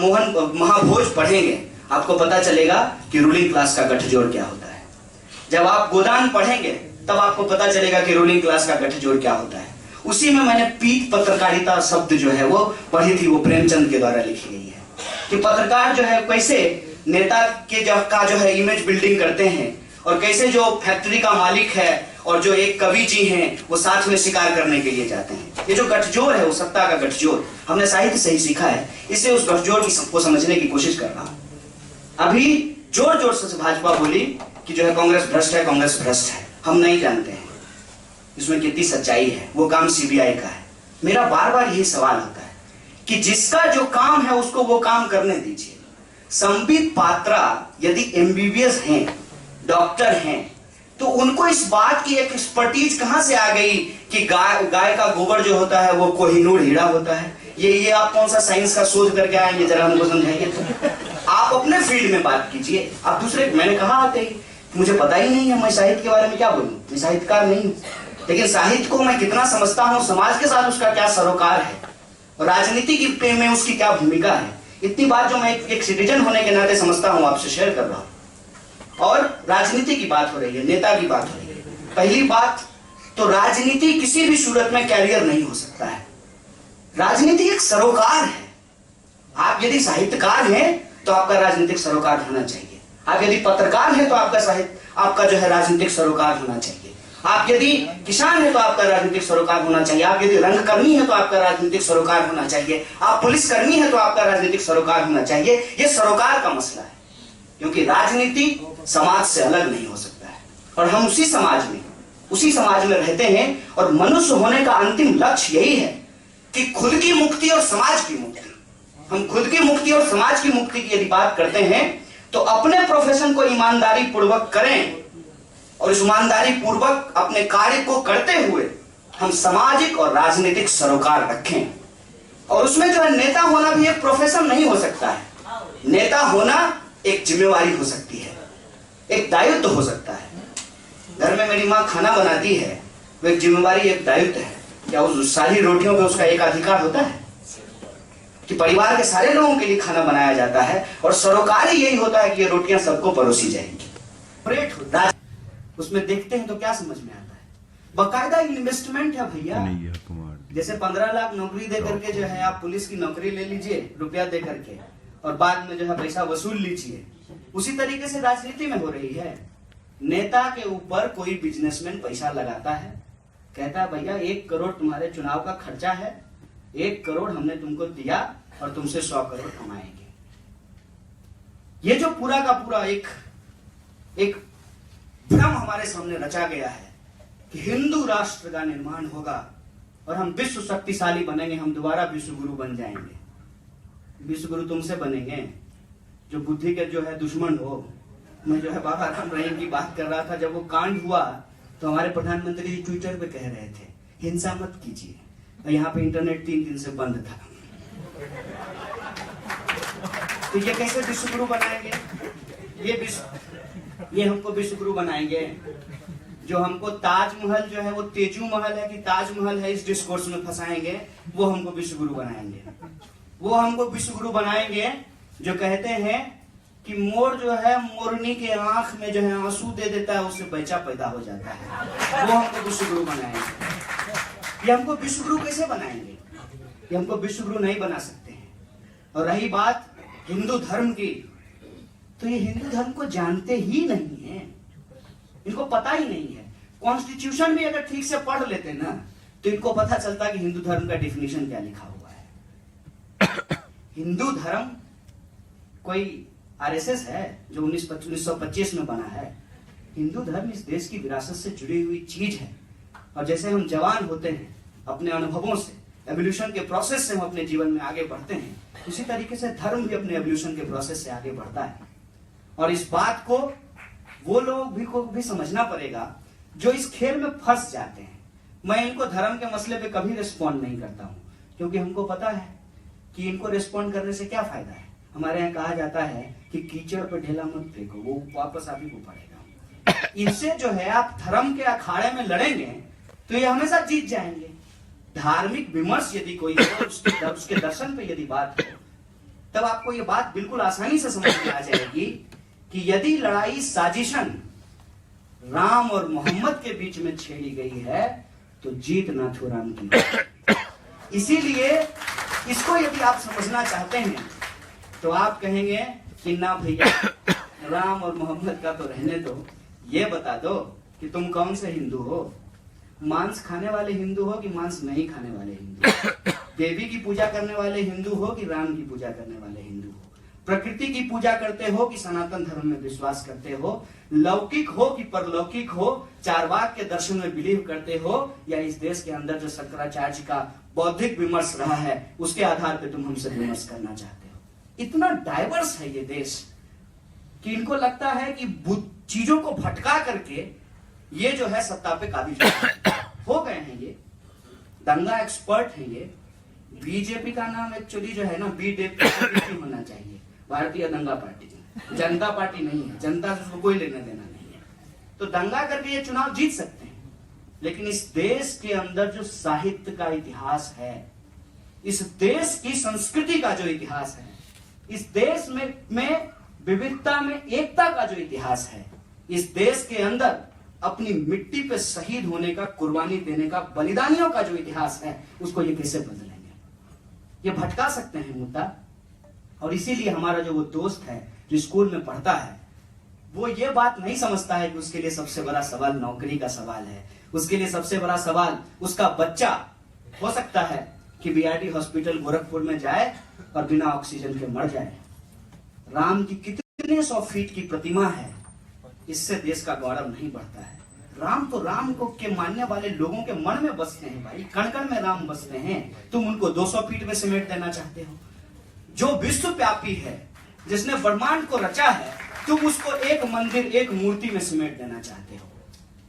महाभोज पढ़ेंगे आपको पता चलेगा कि रूलिंग क्लास का गठजोड़ क्या होता है। जब आप गोदान पढ़ेंगे तब आपको पता चलेगा कि रूलिंग क्लास का गठजोड़ क्या होता है। उसी में मैंने पीठ पत्रकारिता शब्द जो है वो पढ़ी थी, वो प्रेमचंद के द्वारा लिखी गई है कि पत्रकार जो है कैसे नेता के जो है इमेज बिल्डिंग करते हैं, और कैसे जो फैक्ट्री का मालिक है और जो एक कवि जी हैं वो साथ में शिकार करने के लिए जाते हैं। ये जो गठजोड़ है वो सत्ता का गठजोड़ हमने साहित्य से ही सीखा है, इससे उस गठजोड़ को समझने की कोशिश कर रहा हूं। अभी जोर जोर से भाजपा बोली कि जो है कांग्रेस भ्रष्ट है, कांग्रेस भ्रष्ट है। हम नहीं जानते हैं इसमें कितनी सच्चाई है, वो काम सीबीआई का है। मेरा बार बार यही सवाल होता है कि जिसका जो काम है उसको वो काम करने दीजिए। संबित पात्रा यदि एमबीबीएस हैं, डॉक्टर हैं, तो उनको इस बात की एक एक्सपर्टीज कहां से आ गई कि गाय का गोबर जो होता है वो कोहिनूर हीरा होता है। ये आप कौन सा साइंस का शोध करके आएंगे, जरा हमको समझाइए। आप अपने फील्ड में बात कीजिए, आप दूसरे, मैंने कहा आते ही मुझे पता ही नहीं है, मैं साहित्य के बारे में क्या बोलूं, मैं साहित्यकार नहीं हूं। लेकिन साहित्य को मैं कितना समझता हूं, समाज के साथ उसका क्या सरोकार है, राजनीति की में उसकी क्या भूमिका है, इतनी बात जो मैं एक सिटीजन होने के नाते समझता हूं आपसे शेयर कर रहा हूं। और राजनीति की बात हो रही है, नेता की बात हो रही है। पहली बात तो राजनीति किसी भी सूरत में कैरियर नहीं हो सकता है। राजनीति एक सरोकार है। आप यदि साहित्यकार हैं तो आपका राजनीतिक सरोकार होना चाहिए। आप यदि पत्रकार हैं तो आपका जो है राजनीतिक सरोकार होना चाहिए। आप यदि किसान हैं तो आपका राजनीतिक सरोकार होना चाहिए। आप यदि रंगकर्मी हैं तो आपका राजनीतिक सरोकार होना चाहिए। आप पुलिसकर्मी हैं तो आपका राजनीतिक सरोकार होना चाहिए। यह सरोकार का मसला है, क्योंकि राजनीति समाज से अलग नहीं हो सकता है और हम उसी समाज में रहते हैं। और मनुष्य होने का अंतिम लक्ष्य यही है कि खुद की मुक्ति और समाज की मुक्ति। हम खुद की मुक्ति और समाज की मुक्ति की यदि बात करते हैं तो अपने प्रोफेशन को ईमानदारी पूर्वक करें, और इस ईमानदारी पूर्वक अपने कार्य को करते हुए हम सामाजिक और राजनीतिक सरोकार रखें। और उसमें जो है नेता होना भी एक प्रोफेशन नहीं हो सकता है। नेता होना एक जिम्मेवारी हो सकती है, एक दायित्व हो सकता है। घर में मेरी माँ खाना बनाती है, वो एक जिम्मेवारी, एक दायित्व है। क्या उस सारी रोटियों पे उसका एक अधिकार होता है कि परिवार के सारे लोगों के लिए खाना बनाया जाता है, और सरोकार ही यही होता है कि ये रोटियां सबको परोसी जाएंगी। उसमें देखते हैं तो क्या समझ में आता है, बाकायदा इन्वेस्टमेंट है भैया। जैसे 15 लाख नौकरी दे करके जो है आप पुलिस की नौकरी ले लीजिए रुपया दे करके, और बाद में जो है पैसा वसूल लीजिए। उसी तरीके से राजनीति में हो रही है। नेता के ऊपर कोई बिजनेसमैन पैसा लगाता है, कहता है भैया 1 करोड़ तुम्हारे चुनाव का खर्चा है, 1 करोड़ हमने तुमको दिया और तुमसे 100 करोड़ कमाएंगे। ये जो पूरा का पूरा एक भ्रम हमारे सामने रचा गया है कि हिंदू राष्ट्र का निर्माण होगा और हम विश्व शक्तिशाली बनेंगे, हम दोबारा विश्व गुरु बन जाएंगे। विश्व गुरु तुमसे बनेंगे जो बुद्धि के जो है दुश्मन हो। मैं जो है बाबा राम रहीम की बात कर रहा था, जब वो कांड हुआ तो हमारे प्रधानमंत्री जी ट्विटर पे कह रहे थे हिंसा मत कीजिए, और यहाँ पे इंटरनेट 3 दिन से बंद था। तो ये कैसे विश्व गुरु बनाएंगे? ये हमको विश्व गुरु बनाएंगे। जो हमको ताजमहल जो है वो तेजू महल है कि ताजमहल है इस डिस्कोर्स में फंसाएंगे, वो हमको विश्व गुरु बनाएंगे। वो हमको विश्व गुरु बनाएंगे जो कहते हैं कि मोर जो है मोरनी के आंख में जो है आंसू दे देता है, उससे बच्चा पैदा हो जाता है। वो हमको विश्व गुरु बनाएंगे। ये हमको विश्व गुरु कैसे बनाएंगे? ये हमको विश्व गुरु नहीं बना सकते हैं। और रही बात हिंदू धर्म की, तो ये हिंदू धर्म को जानते ही नहीं है, इनको पता ही नहीं है। कॉन्स्टिट्यूशन भी अगर ठीक से पढ़ लेते ना तो इनको पता चलता कि हिंदू धर्म का डेफिनेशन क्या लिखा हुआ है। हिंदू धर्म कोई आरएसएस है जो 1925 में बना है। हिंदू धर्म इस देश की विरासत से जुड़ी हुई चीज है। और जैसे हम जवान होते हैं, अपने अनुभवों से, एवोल्यूशन के प्रोसेस से हम अपने जीवन में आगे बढ़ते हैं, उसी तरीके से धर्म भी अपने एवोल्यूशन के प्रोसेस से आगे बढ़ता है। और इस बात को वो लोग को भी समझना पड़ेगा जो इस खेल में फंस जाते हैं। मैं इनको धर्म के मसले पे कभी रिस्पॉन्ड नहीं करता हूं, क्योंकि हमको पता है कि इनको रिस्पॉन्ड करने से क्या फायदा है। हमारे यहाँ कहा जाता है कि कीचड़ पे ढेला मत फेंको, वो वापस आप ही को पड़ेगा। इनसे जो है आप धर्म के अखाड़े में लड़ेंगे तो ये हमेशा जीत जाएंगे। धार्मिक विमर्श यदि कोई हो, उसके दर्शन पे यदि बात हो, तब आपको ये बात बिल्कुल आसानी से समझ में आ जाएगी कि यदि लड़ाई साजिशन राम और मोहम्मद के बीच में छेड़ी गई है तो जीत नाथूराम की है। इसीलिए इसको यदि आप समझना चाहते हैं तो आप कहेंगे कि ना भैया, राम और मोहम्मद का तो रहने दो, ये बता दो कि तुम कौन से हिंदू हो, मांस खाने वाले हिंदू हो कि मांस नहीं खाने वाले हिंदू, देवी की पूजा करने वाले हिंदू हो कि राम की पूजा करने वाले हिंदू हो, प्रकृति की पूजा करते हो कि सनातन धर्म में विश्वास करते हो, लौकिक हो कि परलौकिक हो, चारवाक के दर्शन में बिलीव करते हो, या इस देश के अंदर जो शंकराचार्य का बौद्धिक विमर्श रहा है उसके आधार पर तुम हमसे विमर्श करना चाहते हो। इतना डाइवर्स है ये देश कि इनको लगता है कि चीजों को भटका करके ये जो है सत्ता पे काबिज हो गए हैं। ये दंगा एक्सपर्ट है। ये बीजेपी का नाम एक्चुअली जो है ना बीजेपी होना चाहिए, भारतीय दंगा पार्टी, जनता पार्टी नहीं है। जनता से उसको कोई लेना देना नहीं है। तो दंगा करके ये चुनाव जीत सकते हैं, लेकिन इस देश के अंदर जो साहित्य का इतिहास है, इस देश की संस्कृति का जो इतिहास है, इस देश में विविधता में एकता का जो इतिहास है, इस देश के अंदर अपनी मिट्टी पे शहीद होने का, कुर्बानी देने का, बलिदानियों का जो इतिहास है, उसको ये कैसे बदलेंगे? ये भटका सकते हैं मुद्दा। और इसीलिए हमारा जो वो दोस्त है जो स्कूल में पढ़ता है, वो ये बात नहीं समझता है कि उसके लिए सबसे बड़ा सवाल नौकरी का सवाल है। उसके लिए सबसे बड़ा सवाल उसका बच्चा हो सकता है कि बीआरडी हॉस्पिटल गोरखपुर में जाए और बिना ऑक्सीजन के मर जाए। राम की कितने 100 फीट की प्रतिमा है, इससे देश का गौरव नहीं बढ़ता है। राम तो राम को के मानने वाले लोगों के मन में बसते हैं भाई, कण कण में राम बसते हैं। तुम उनको 200 फीट में सिमेट देना चाहते हो? जो विश्वव्यापी है, जिसने ब्रह्मांड को रचा है, तुम उसको एक मंदिर, एक मूर्ति में सिमेट देना चाहते हो।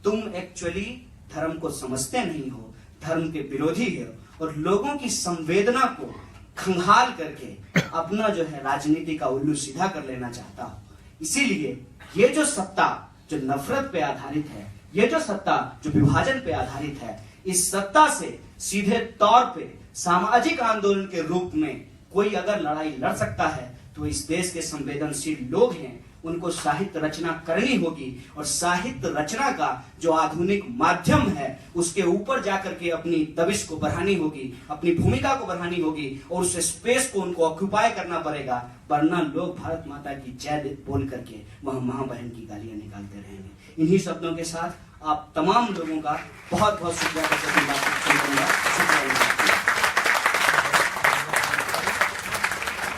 तुम एक्चुअली धर्म को समझते नहीं हो, धर्म के विरोधी हो और लोगों की संवेदना को खंगाल करके अपना जो है राजनीति का उल्लू सीधा कर लेना चाहता हो। इसीलिए ये जो सत्ता जो नफरत पे आधारित है, ये जो सत्ता जो विभाजन पे आधारित है, इस सत्ता से सीधे तौर पे सामाजिक आंदोलन के रूप में कोई अगर लड़ाई लड़ सकता है तो इस देश के संवेदनशील लोग हैं, उनको साहित्य रचना करनी होगी। और साहित्य रचना का जो आधुनिक माध्यम है, उसके ऊपर जाकर के अपनी दबिश को बढ़ानी होगी, अपनी भूमिका को बढ़ानी होगी और उस स्पेस को उनको ऑक्यूपाई करना पड़ेगा। वरना लोग भारत माता की जय बोल करके वह मां बहन की गालियां निकालते रहेंगे। इन्हीं शब्दों के साथ आप तमाम लोगों का बहुत बहुत शुक्रिया करता हूं।